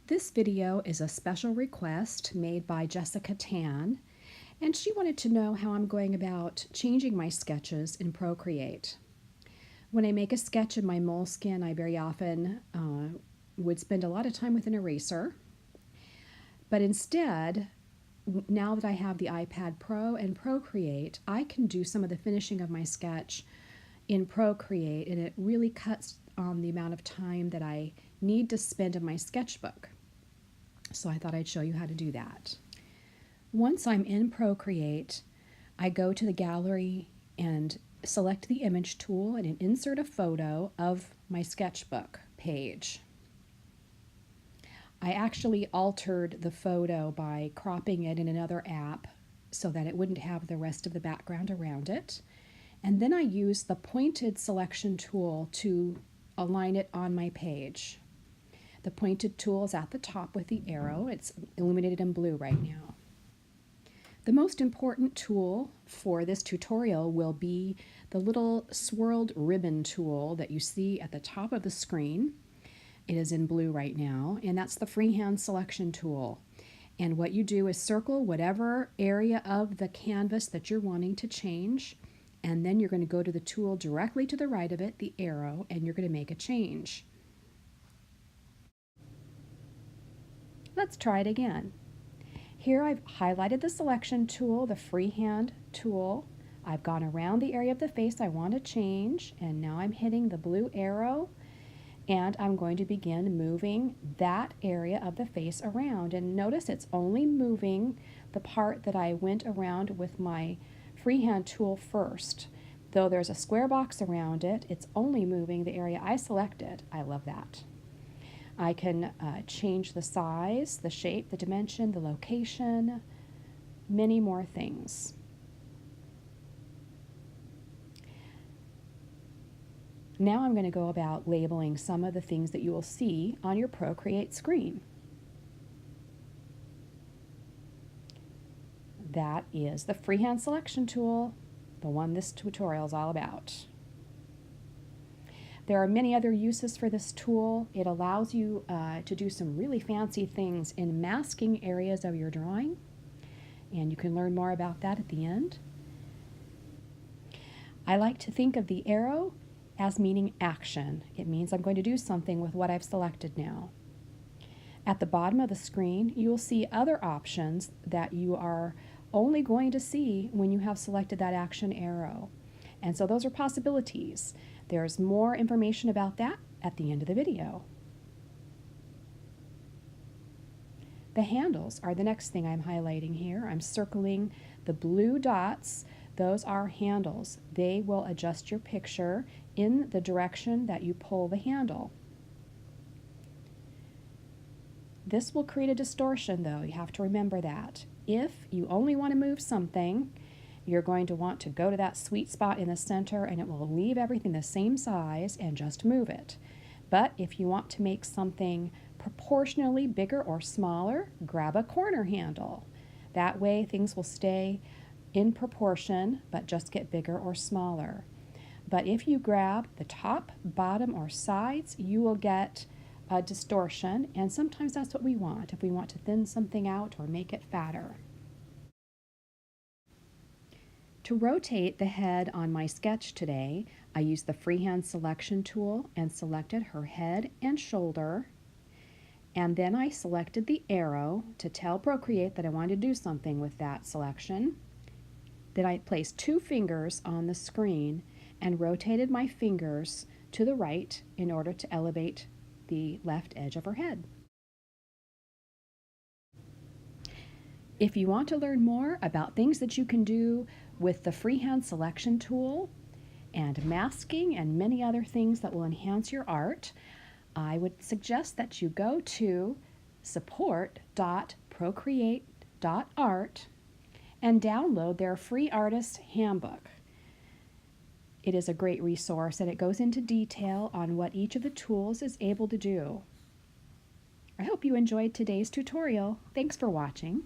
This video is a special request made by Jessica Tan, and she wanted to know how I'm going about changing my sketches in Procreate. When I make a sketch in my moleskin, I very often would spend a lot of time with an eraser, but instead, now that I have the iPad Pro and Procreate, I can do some of the finishing of my sketch in Procreate, and it really cuts on the amount of time that I need to spend in my sketchbook. So I thought I'd show you how to do that. Once I'm in Procreate, I go to the gallery and select the image tool and insert a photo of my sketchbook page. I actually altered the photo by cropping it in another app so that it wouldn't have the rest of the background around it. And then I use the pointed selection tool to align it on my page. The pointed tool is at the top with the arrow. It's illuminated in blue right now. The most important tool for this tutorial will be the little swirled ribbon tool that you see at the top of the screen. It is in blue right now, and that's the Freehand selection tool. And what you do is circle whatever area of the canvas that you're wanting to change, and then you're going to go to the tool directly to the right of it, the arrow, and you're going to make a change. Let's try it again. Here I've highlighted the selection tool, the Freehand tool. I've gone around the area of the face I want to change, and now I'm hitting the blue arrow, and I'm going to begin moving that area of the face around. And notice it's only moving the part that I went around with my Freehand tool first. Though there's a square box around it, it's only moving the area I selected. I love that. I can change the size, the shape, the dimension, the location, many more things. Now I'm going to go about labeling some of the things that you will see on your Procreate screen. That is the Freehand selection tool, the one this tutorial is all about. There are many other uses for this tool. It allows you to do some really fancy things in masking areas of your drawing, and you can learn more about that at the end. I like to think of the arrow as meaning action. It means I'm going to do something with what I've selected now. At the bottom of the screen, you will see other options that you are only going to see when you have selected that action arrow. And so those are possibilities. There's more information about that at the end of the video. The handles are the next thing I'm highlighting here. I'm circling the blue dots. Those are handles. They will adjust your picture in the direction that you pull the handle. This will create a distortion, though. You have to remember that. If you only want to move something, you're going to want to go to that sweet spot in the center, and it will leave everything the same size and just move it. But if you want to make something proportionally bigger or smaller, grab a corner handle. That way things will stay in proportion but just get bigger or smaller. But if you grab the top, bottom, or sides, you will get a distortion, and sometimes that's what we want if we want to thin something out or make it fatter. To rotate the head on my sketch today, I used the Freehand selection tool and selected her head and shoulder, and then I selected the arrow to tell Procreate that I wanted to do something with that selection. Then I placed 2 fingers on the screen and rotated my fingers to the right in order to elevate the left edge of her head. If you want to learn more about things that you can do with the Freehand selection tool and masking and many other things that will enhance your art, I would suggest that you go to support.procreate.art and download their free artist handbook. It is a great resource, and it goes into detail on what each of the tools is able to do. I hope you enjoyed today's tutorial. Thanks for watching.